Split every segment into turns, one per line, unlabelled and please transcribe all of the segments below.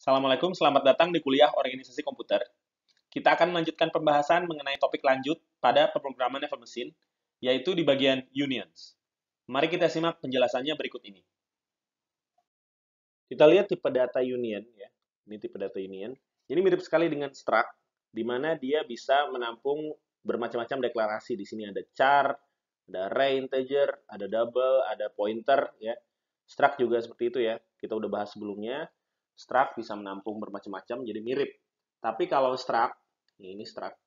Assalamualaikum, selamat datang di kuliah Organisasi Komputer. Kita akan melanjutkan pembahasan mengenai topik lanjut pada pemrograman level mesin, yaitu di bagian unions. Mari kita simak penjelasannya berikut ini. Kita lihat tipe data union, ya. Ini tipe data union. Ini mirip sekali dengan struct, di mana dia bisa menampung bermacam-macam deklarasi. Di sini ada char, ada array integer, ada double, ada pointer, ya. Struct juga seperti itu ya. Kita udah bahas sebelumnya. Struct bisa menampung bermacam-macam, jadi mirip. Tapi kalau struct, ini struct,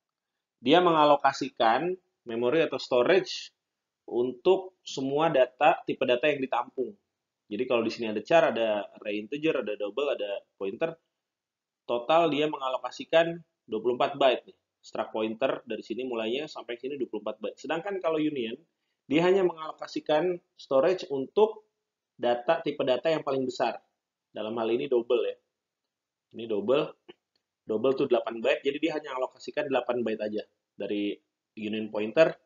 dia mengalokasikan memori atau storage untuk semua data, tipe data yang ditampung. Jadi kalau di sini ada char, ada array integer, ada double, ada pointer, total dia mengalokasikan 24 byte nih. Struct pointer dari sini mulainya sampai sini 24 byte. Sedangkan kalau union, dia hanya mengalokasikan storage untuk data tipe data yang paling besar. Dalam hal ini double ya. Ini double, double tuh 8 byte, jadi dia hanya alokasikan 8 byte aja. Dari union pointer,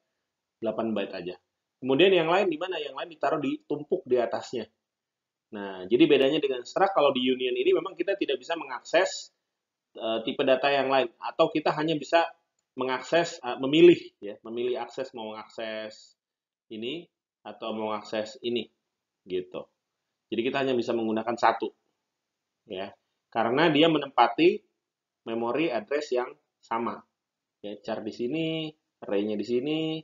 8 byte aja. Kemudian yang lain di mana? Yang lain ditaruh ditumpuk di atasnya. Nah, jadi bedanya dengan struct, kalau di union ini memang kita tidak bisa mengakses tipe data yang lain, atau kita hanya bisa mengakses, memilih ya, memilih akses, mau mengakses ini atau mau mengakses ini, gitu. Jadi kita hanya bisa menggunakan satu, ya, karena dia menempati memori address yang sama. Ya, char di sini, array-nya di sini,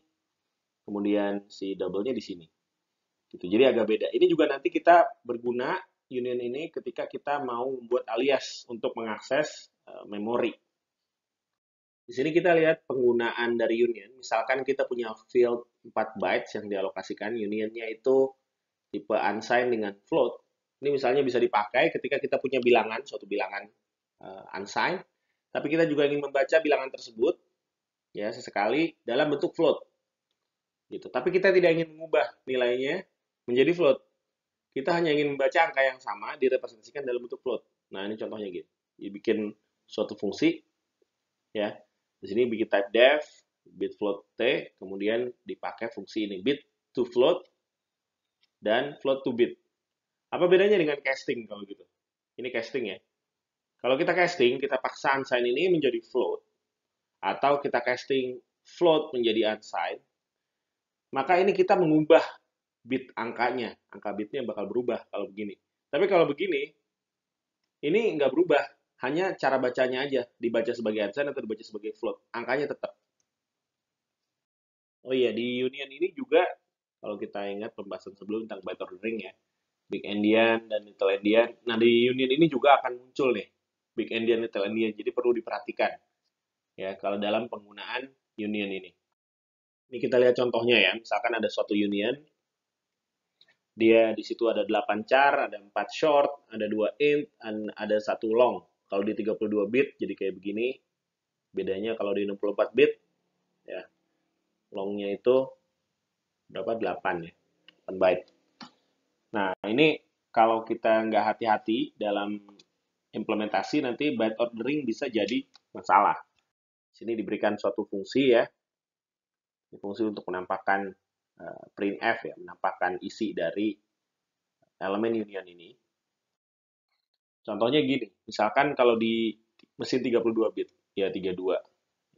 kemudian si double-nya di sini. Gitu. Jadi agak beda. Ini juga nanti kita berguna union ini ketika kita mau membuat alias untuk mengakses memori. Di sini kita lihat penggunaan dari union. Misalkan kita punya field 4 bytes yang dialokasikan, unionnya itu tipe unsigned dengan float. Ini misalnya bisa dipakai ketika kita punya bilangan, suatu bilangan unsigned, tapi kita juga ingin membaca bilangan tersebut ya sesekali dalam bentuk float. Gitu. Tapi kita tidak ingin mengubah nilainya menjadi float. Kita hanya ingin membaca angka yang sama direpresentasikan dalam bentuk float. Nah, ini contohnya gitu. Bikin suatu fungsi ya. Di sini bikin type def bit float t, kemudian dipakai fungsi ini bit to float dan float to bit. Apa bedanya dengan casting kalau gitu? Ini casting ya. Kalau kita casting, kita paksa unsigned ini menjadi float, atau kita casting float menjadi unsigned, maka ini kita mengubah bit angkanya. Angka bitnya bakal berubah kalau begini. Tapi kalau begini, ini nggak berubah. Hanya cara bacanya aja. Dibaca sebagai unsigned atau dibaca sebagai float. Angkanya tetap. Oh iya, di union ini juga, kalau kita ingat pembahasan sebelum tentang byte ordering ya, big endian dan little endian. Nah, di union ini juga akan muncul nih, big endian, little endian. Jadi perlu diperhatikan ya kalau dalam penggunaan union ini. Ini kita lihat contohnya ya. Misalkan ada suatu union, dia di situ ada 8 char, ada 4 short, ada 2 int, dan ada satu long. Kalau di 32 bit jadi kayak begini. Bedanya kalau di 64 bit ya, longnya itu berapa? 8 ya. 8 byte. Nah, ini kalau kita nggak hati-hati dalam implementasi, nanti byte ordering bisa jadi masalah. Sini diberikan suatu fungsi ya, fungsi untuk menampakkan printf ya, menampakkan isi dari elemen union ini. Contohnya gini, misalkan kalau di mesin 32 bit, ya 32,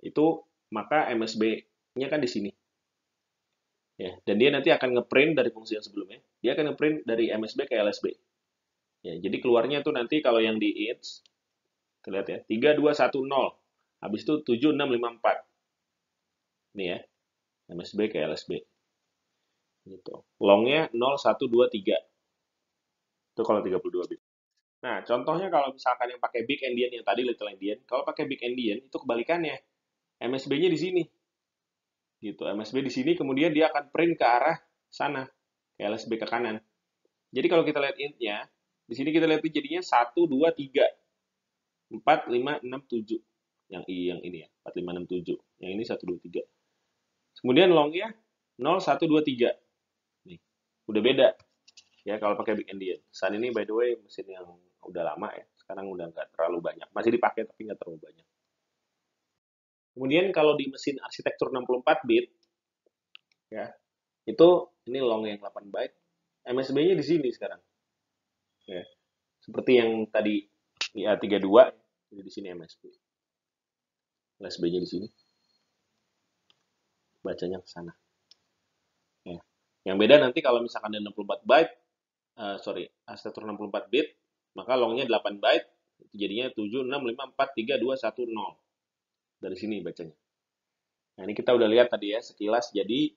itu maka MSB-nya kan di sini. Ya, dan dia nanti akan ngeprint dari fungsi yang sebelumnya, dia akan ngeprint dari MSB ke LSB. Ya, jadi keluarnya tuh nanti kalau yang di int, kita lihat ya, 3210, habis itu 7654. Ini ya, MSB ke LSB. Gitu. Longnya 0123. Itu kalau 32 bit. Nah, contohnya kalau misalkan yang pakai big endian yang tadi little endian, kalau pakai big endian itu kebalikannya. MSB-nya di sini. Gitu. MSB di sini kemudian dia akan print ke arah sana, ke LSB ke kanan. Jadi kalau kita lihat int-nya, di sini kita lihat jadinya 1 2 3 4 5 6 7. Yang ini ya, 4 5 6 7. Yang ini 1 2 3. Kemudian longnya 0 1 2 3. Nih, udah beda ya kalau pakai big endian. Saat ini by the way mesin yang udah lama ya, sekarang udah nggak terlalu banyak, masih dipakai tapi nggak terlalu banyak. Kemudian kalau di mesin arsitektur 64 bit ya, itu ini long yang 8 byte, MSB-nya di sini sekarang ya, seperti yang tadi IA32, jadi di sini MSB. MSB-nya di sini, bacanya ke sana. Ya. Yang beda nanti kalau misalkan ada 64 byte, arsitektur 64 bit, maka longnya 8 byte, jadinya 7, 6, 5, 4, 3, 2, 1, 0. Dari sini bacanya. Nah, ini kita udah lihat tadi ya sekilas, jadi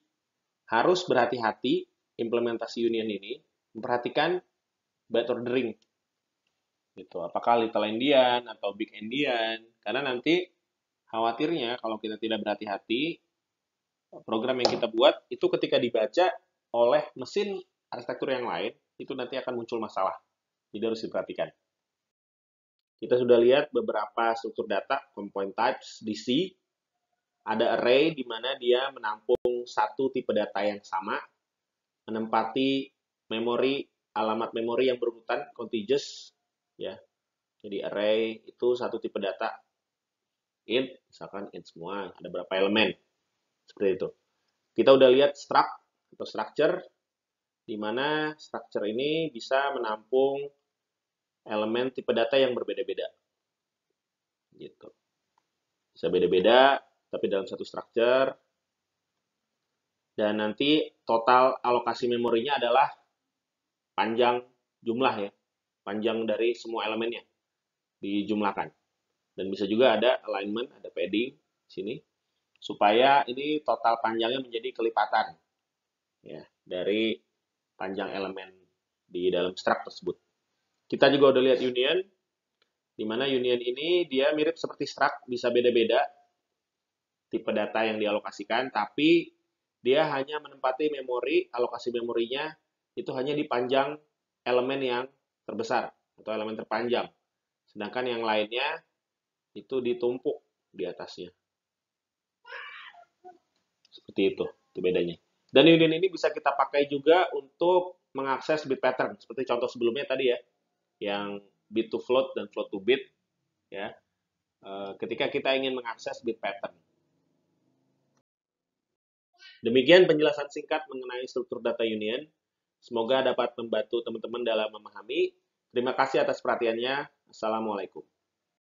harus berhati-hati implementasi union ini, memperhatikan byte ordering. Gitu. Apakah little endian atau big endian, karena nanti khawatirnya kalau kita tidak berhati-hati, program yang kita buat itu ketika dibaca oleh mesin arsitektur yang lain, itu nanti akan muncul masalah. Jadi harus diperhatikan. Kita sudah lihat beberapa struktur data, component types di C. Ada array di mana dia menampung satu tipe data yang sama, menempati memori, alamat memori yang berurutan, contiguous, ya. Jadi array itu satu tipe data, int, misalkan int semua, ada berapa elemen, seperti itu. Kita udah lihat struct atau structure, di mana structure ini bisa menampung elemen tipe data yang berbeda-beda. Gitu. Bisa beda-beda, tapi dalam satu structure. Dan nanti total alokasi memorinya adalah panjang jumlah ya. Panjang dari semua elemennya dijumlahkan. Dan bisa juga ada alignment, ada padding sini supaya ini total panjangnya menjadi kelipatan ya dari panjang elemen di dalam struct tersebut. Kita juga udah lihat union, di mana union ini dia mirip seperti struct, bisa beda-beda tipe data yang dialokasikan, tapi dia hanya menempati memori, alokasi memorinya itu hanya di panjang elemen yang terbesar atau elemen terpanjang. Sedangkan yang lainnya itu ditumpuk di atasnya. Seperti itu bedanya. Dan union ini bisa kita pakai juga untuk mengakses bit pattern, seperti contoh sebelumnya tadi ya, yang bit to float dan float to bit, ya. Ketika kita ingin mengakses bit pattern. Demikian penjelasan singkat mengenai struktur data union. Semoga dapat membantu teman-teman dalam memahami. Terima kasih atas perhatiannya. Assalamualaikum.